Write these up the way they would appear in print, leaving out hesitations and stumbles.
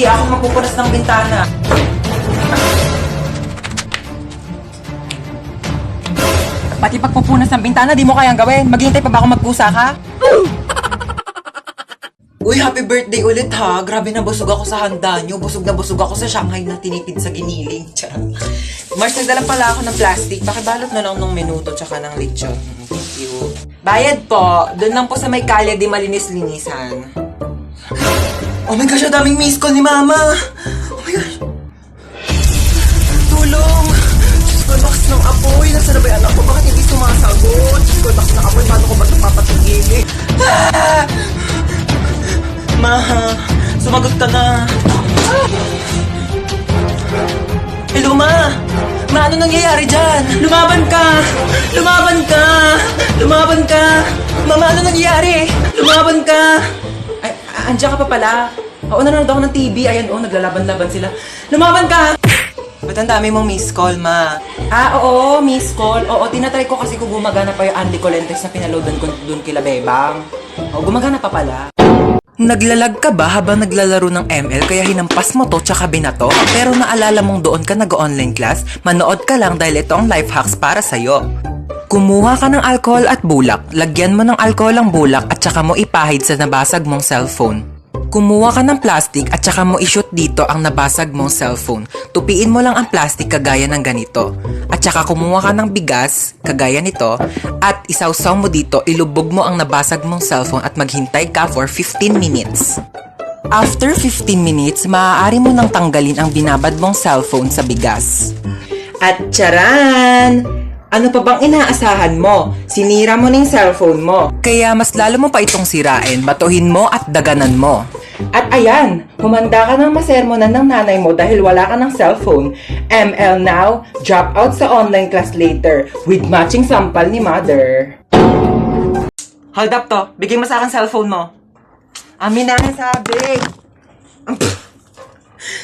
Hindi ako magpupunas ng bintana. Pati pagpupunas ng bintana, di mo kayang gawin. Maghihintay pa ba ako magpusa ka? Uy, happy birthday ulit ha. Grabe na busog ako sa handa nyo. Busog na busog ako sa Shanghai na tinipid sa giniling. Mars, nagdala pala ako ng plastic. Pakibalot na lang ng minuto tsaka ng lechon. Thank you. Bayad po. Doon lang po sa may kalye di malinis-linisan. Oh my gosh, ang daming miss call ni Mama. Oh my gosh. Tulong. Diyos ko, lakas ng apoy. Nasaan na ba yung anak ko? Bakit hindi sumasagot? Diyos ko, lakas ng apoy. Paano ko ba ito papatigilin? Ah! Ma, sumagot ka na. Hello, Ma. Ma, ano nangyayari dyan? Lumaban ka! Lumaban ka! Lumaban ka! Mama, ano nangyayari? Lumaban ka! Ay, andiyan ka pa pala. Oo, nanonood ako ng TV. Ayan, naglalaban-laban sila. Lumaban ka! Ba't ang dami mong miss call, Ma? Oo, miss call. Oo, tinatry ko kasi kung gumagana pa yung Andy Colentes na pinaloadan ko dun kila Bebang. Oo, gumagana pa pala. Naglalag ka ba habang naglalaro ng ML kaya hinampas mo to tsaka binato? Pero naalala mong doon ka nag-online class? Manood ka lang dahil ito ang life hacks para sa'yo. Kumuha ka ng alcohol at bulak, lagyan mo ng alcohol ang bulak at tsaka mo ipahid sa nabasag mong cellphone. Kumuha ka ng plastic at tsaka mo i-shoot dito ang nabasag mong cellphone. Tupiin mo lang ang plastic kagaya ng ganito. At tsaka kumuha ka ng bigas, kagaya nito, at isawsaw mo dito, ilubog mo ang nabasag mong cellphone at maghintay ka for 15 minutes. After 15 minutes, maaari mo nang tanggalin ang binabad mong cellphone sa bigas. At tsaran! Ano pa bang inaasahan mo? Sinira mo na yung cellphone mo. Kaya mas lalo mo pa itong sirain, batuhin mo at daganan mo. At ayan, humanda ka ng masermonan ng nanay mo dahil wala ka ng cellphone. ML now, drop out sa online class later with matching sampal ni Mother. Hold up to, bigay mo sa akin cellphone mo. Amin na sabi.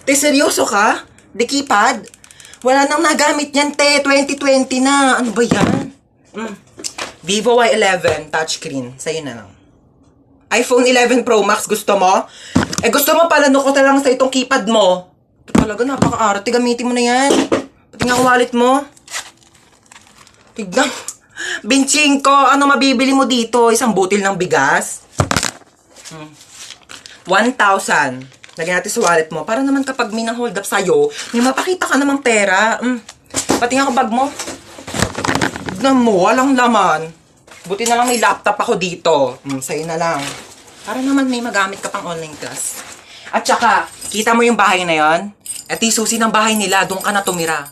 Te, seryoso ka? Di keypad? Wala nang nagamit yan, te. 2020 na. Ano ba yan? Vivo Y11 touchscreen. Sa'yo na lang. iPhone 11 Pro Max, gusto mo? Gusto mo pala ko lang sa itong keypad mo. Ito talaga, napaka-arte. Gamitin mo na yan. Pati nga wallet mo. Tignan. Binching ko. Ano mabibili mo dito? Isang butil ng bigas? 1,000. Lagyan natin sa wallet mo. Para naman kapag may nang-hold up sa'yo, may mapakita ka namang pera. Pati nga bag mo. Tignan mo, walang laman. Buti na lang may laptop ako dito. Sa'yo na lang. Para naman may magamit ka pang online class. At saka, kita mo yung bahay na yon? At yung susi ng bahay nila, doon ka na tumira.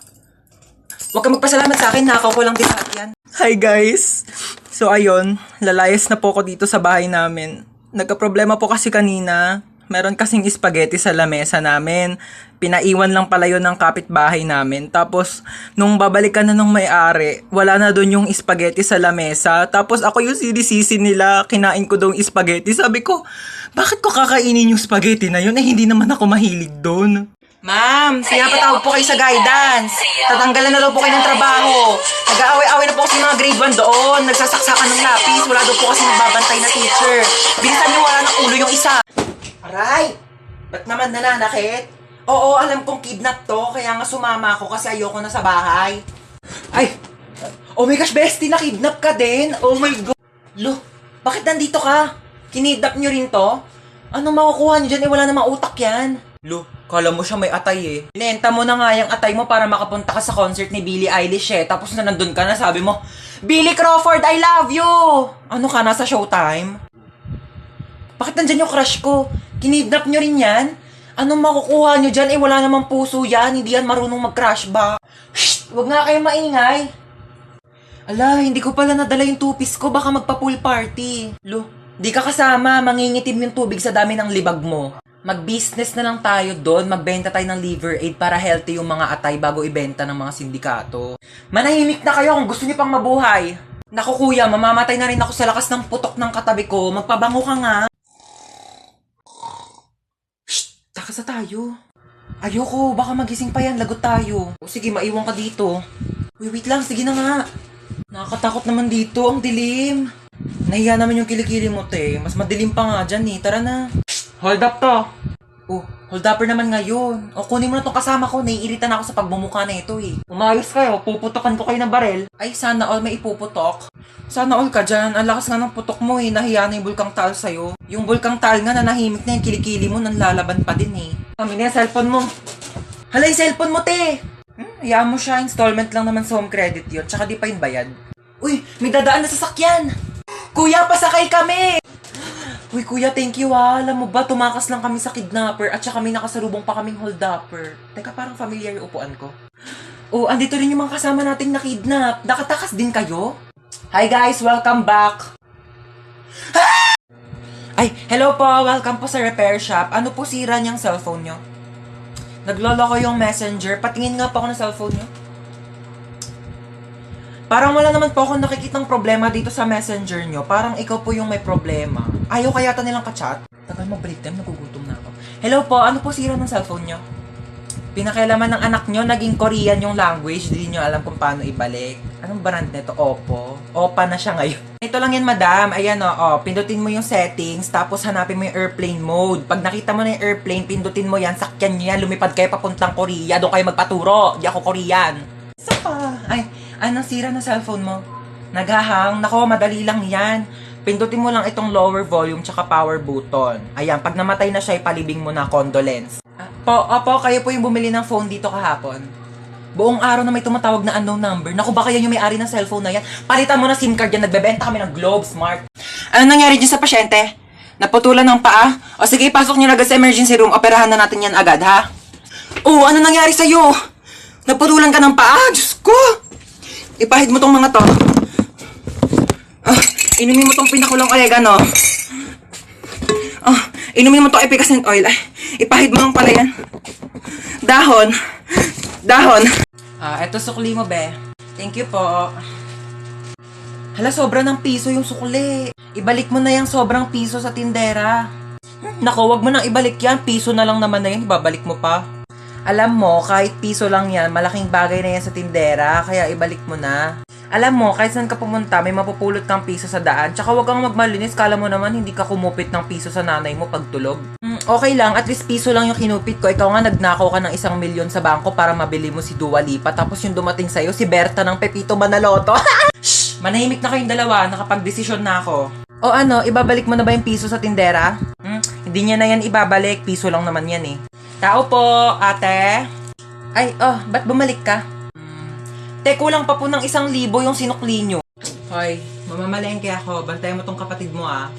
Huwag ka magpasalamat sa akin, nakaw ko lang din lahat yan. Hi guys! So ayun, lalayas na po ako dito sa bahay namin. Nagka-problema po kasi kanina. Meron kasing spaghetti sa lamesa namin. Pinaiwan lang pala yun ng kapitbahay namin. Tapos, nung babalikan na nung may-ari, wala na doon yung spaghetti sa lamesa. Tapos ako yung sinisisi nila, kinain ko daw yung spaghetti. Sabi ko, bakit ko kakainin yung spaghetti na yun? Hindi naman ako mahilig doon. Ma'am, sinapatawag po kayo sa guidance. Tatanggalan na daw po kayo ng trabaho. Nag-aaway-aaway na po kasi mga grade 1 doon. Nagsasaksakan ng lapis. Wala daw po kasi nagbabantay na teacher. Bilisan niyo, wala ng ulo yung isa. Aray! Ba't naman nananakit? Oo, alam kong kidnap to, kaya nga sumama ako kasi ayoko na sa bahay. Ay! Oh my gosh, bestie, nakidnap ka din? Oh my God! Lo, bakit nandito ka? Kinidnap nyo rin to? Anong makukuha nyo dyan? Wala namang utak yan. Lo, kala mo siya may atay eh. Inenta mo na nga yung atay mo para makapunta ka sa concert ni Billie Eilish eh. Tapos na nandun ka na, sabi mo, Billy Crawford, I love you! Ano ka, nasa Showtime? Bakit nandyan yung crush ko? Kinidnap nyo rin yan? Anong makukuha nyo dyan? Wala namang puso yan. Hindi yan marunong mag-crush ba? Shh! Huwag nga kayong maingay. Ala, hindi ko pala nadala yung tupis ko. Baka magpa-pool party. Lo, di ka kasama. Mangingitim yung tubig sa dami ng libag mo. Mag-business na lang tayo doon. Magbenta tayo ng liver aid para healthy yung mga atay bago ibenta ng mga sindikato. Manahimik na kayo kung gusto niyo pang mabuhay. Naku kuya, mamamatay na rin ako sa lakas ng putok ng katabi ko. Magpabango ka nga. Takas na tayo. Ayoko, baka magising pa yan, lagot tayo. O sige, maiwan ka dito. Wait lang, sige na nga. Nakakatakot naman dito, ang dilim. Nahiya naman yung kilikili mo, te. Mas madilim pa nga dyan eh, tara na. Hold up to. Oh, Hold upper naman ngayon. O kunin mo na tong kasama ko, naiirita na ako sa pagmumukha na ito eh. Umayos kayo, puputokan ko kayo ng barel. Ay, sana all may ipuputok. Sana all ka dyan, ang lakas nga ng putok mo eh, nahiya na yung bulkang taal sa'yo. Yung bulkang taal nga, nanahimik na yung kilikili mo, nanlalaban pa din eh. Kami na yung cellphone mo. Hala, yung cellphone mo, te! Hayaan mo siya, installment lang naman sa home credit yun, tsaka di pa yun bayad. Uy, may dadaan na sasakyan! Kuya, pasakay kami! Uy, kuya, thank you ah. Alam mo ba, tumakas lang kami sa kidnapper at saka may nakasalubong pa kaming hold-upper. Teka, parang familiar yung upuan ko. Oh, andito rin yung mga kasama nating nakidnap. Nakatakas din kayo? Hi guys, welcome back! Ay, hello po, welcome po sa repair shop. Ano po sira niyang cellphone nyo? Nagloloko yung messenger. Patingin nga po ako ng cellphone nyo. Parang wala naman po akong nakikitang problema dito sa messenger nyo. Parang ikaw po yung may problema. Ayaw kaya nilang ka-chat? Tagal mo break time, nagugutom na ako. Hello po, ano po sira ng cellphone nyo? Pinakailaman ng anak nyo, naging Korean yung language. Hindi nyo alam kung paano ibalik. Anong brand nito? Oppo. Oppa na siya ngayon. Ito lang yan, madam. Ayan o. Pindutin mo yung settings, tapos hanapin mo yung airplane mode. Pag nakita mo na yung airplane, pindutin mo yan, sakyan nyo yan, lumipad kayo papuntang Korea. Doon kayo magpaturo. Di ako Korean. Isa pa. Ay, anong sira ng cellphone mo? Naghahang? Nako, madali lang yan. Pindutin mo lang itong lower volume tsaka power button. Ayan, pag namatay na siya, ipalibing mo na condolence. Opo, kayo po yung bumili ng phone dito kahapon. Buong araw na may tumatawag na unknown number. Naku, baka yan yung may-ari ng cellphone na yan. Palitan mo na SIM card yan, nagbebenta kami ng Globe Smart. Ano nangyari dyan sa pasyente? Naputulan ng paa? O sige, ipasok nyo na agad sa emergency room. Operahan na natin yan agad, ha? Oh, ano nangyari sa'yo? Naputulan ka ng paa? Diyos ko! Ipahid mo tong mga to. Inumin mo tong pinakulong oregano. Inumin mo tong efficacent oil. Ipahid mo lang pala yan. Dahon. Eto sukli mo, be. Thank you po. Hala, sobra ng piso yung sukli. Ibalik mo na yung sobrang piso sa tindera. Naku, wag mo nang ibalik yan. Piso na lang naman na yan. Ibabalik mo pa. Alam mo, kahit piso lang yan, malaking bagay na yan sa tindera. Kaya ibalik mo na. Alam mo, kahit saan ka pumunta, may mapupulot kang piso sa daan. Tsaka wag kang magmalinis, kala mo naman hindi ka kumupit ng piso sa nanay mo pagtulog. Okay lang, at least piso lang yung kinupit ko. Ikaw nga nagnakaw ka ng 1 milyon sa bangko para mabili mo si Dua Lipa. Tapos yung dumating sa'yo, si Berta ng Pepito Manaloto. Shh! Manahimik na kayong dalawa, nakapag-desisyon na ako. O ano, ibabalik mo na ba yung piso sa tindera? Hindi niya na yan ibabalik, piso lang naman yan eh. Tao po, ate. Ay, ba't bumalik ka? Kulang pa po ng 1,000 yung sinukli nyo. Hoy, mamamalengke ako. Bantayan mo tong kapatid mo ah.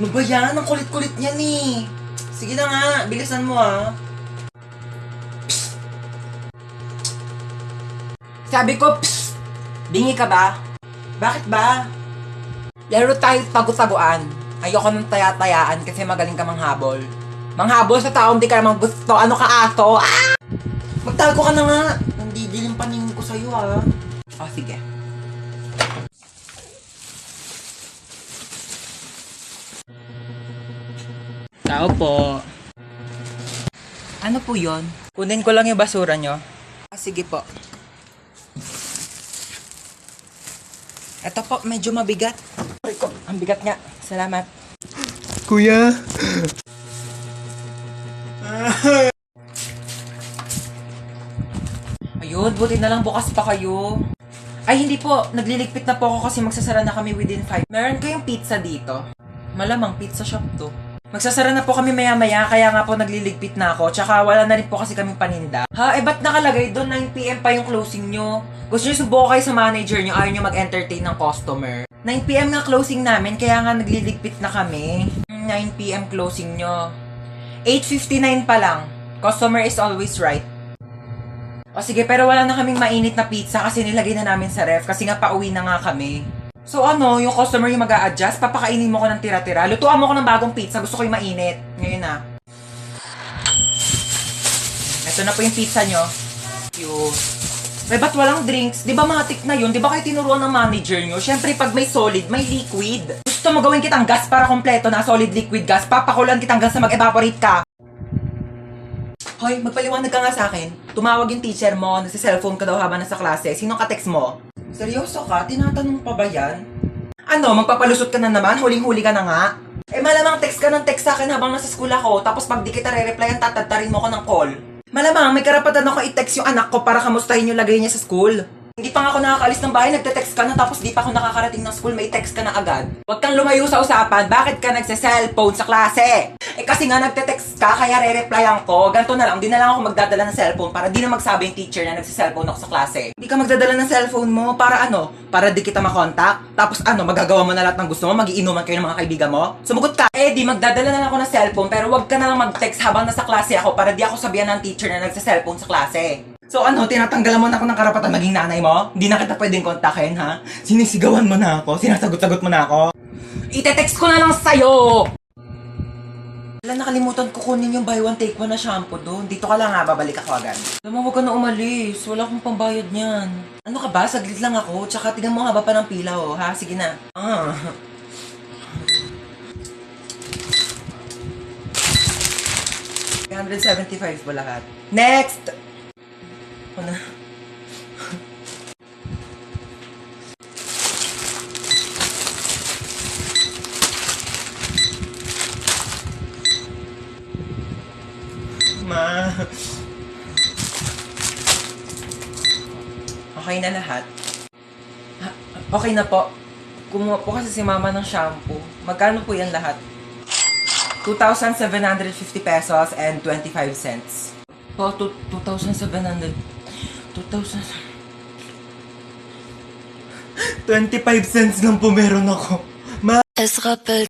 Ano ba yan? Ang kulit-kulit niyan eh. Sige na nga, bilisan mo ah. Psst. Sabi ko, psst. Bingi ka ba? Bakit ba? Laro tayo tago-taguan. Ayoko ng taya-tayaan kasi magaling ka manghabol. Manghabol sa taong di ka naman gusto. Ano ka aso? Ah! Magtago ka na nga. Nandidilim paningin ko sa'yo ah. Sige. Tao po. Ano po yon? Kunin ko lang yung basura nyo. Sige po. Eto po, medyo mabigat. Ang bigat nga. Salamat. Kuya. Ayun, buti na lang bukas pa kayo. Ay, hindi po. Nagliligpit na po ako kasi magsasara na kami within 5. Meron kayong pizza dito? Malamang pizza shop to. Magsasara na po kami maya-maya, kaya nga po nagliligpit na ako. Tsaka wala na rin po kasi kaming paninda. Ba't nakalagay doon 9 PM pa yung closing nyo? Gusto nyo subuko kayo sa manager nyo, ayaw nyo mag-entertain ng customer. 9 PM nga closing namin, kaya nga nagliligpit na kami. 9 PM closing nyo. 8:59 pa lang. Customer is always right. Sige, pero wala na kaming mainit na pizza kasi nilagay na namin sa ref kasi nga pauwi na nga kami. So yung customer yung mag-a-adjust, papakainin mo ko ng tira-tira. Lutuan mo ko ng bagong pizza, gusto ko yung mainit. Ngayon na. Ito na po yung pizza nyo. Ba't walang drinks? Di ba matik na yun? Di ba kayo tinuruan ng manager nyo? Siyempre pag may solid, may liquid. Gusto mo gawin kitang gas para kompleto na solid liquid gas, papakulan kitang gas na mag-evaporate ka. Hoy, magpaliwanag ka nga sa akin. Tumawag yung teacher mo, nasa-cellphone ka daw habang nasa klase. Sinong ka-text mo? Seryoso ka? Tinatanong pa ba yan? Ano, magpapalusot ka na naman? Huling-huli ka na nga? Eh malamang text ka ng text sa akin habang nasa school ako, tapos pag di kita re-replyan, tatadtarin mo ko ng call. Malamang may karapatan ako i-text yung anak ko para kamustahin yung lagay niya sa school. Hindi pa nga ako nakakaalis ng bahay, nagte-text ka na, tapos di pa ako nakakarating ng school, may text ka na agad. Huwag kang lumayo sa usapan, bakit ka nagse-cellphone sa klase? Eh kasi nga nagte-text ka, kaya re-replyan ko. Ganto na lang, di na lang ako magdadala ng cellphone para di na magsabi yung teacher na nagse-cellphone ako sa klase. Hindi ka magdadala ng cellphone mo, para ano? Para di kita makontak? Tapos ano, magagawa mo na lahat ng gusto mo, magiinuman kayo ng mga kaibigan mo? Sumugot ka! Eh di, magdadala na lang ako ng cellphone, pero wag ka na lang mag-text habang nasa klase ako para di ako sabihan ng teacher na nagse-cellphone sa klase. So ano, tinatanggalan mo na ako ng karapatan maging nanay mo? Hindi na kita pwedeng kontakin, ha? Sinisigawan mo na ako, sinasagot-sagot mo na ako. Ite-text ko na lang sa'yo! Wala, nakalimutan ko kunin yung buy one take one na shampoo doon. Dito ka lang ha, babalik ako agad. Alam mo, huwag ka na umalis. Wala akong pambayad niyan. Ano ka ba? Saglit lang ako. Tsaka tignan mo haba pa ng pila, oh. Ha? Sige na. Ah. $175 ba lahat? Next! Ano? Ma. Okay na lahat? Okay na po. Kumuha po kasi si mama ng shampoo. Magkano po yan lahat? 2,750 pesos and 25 cents. Po, 2,700. 25 cents lang po meron ako. Ma.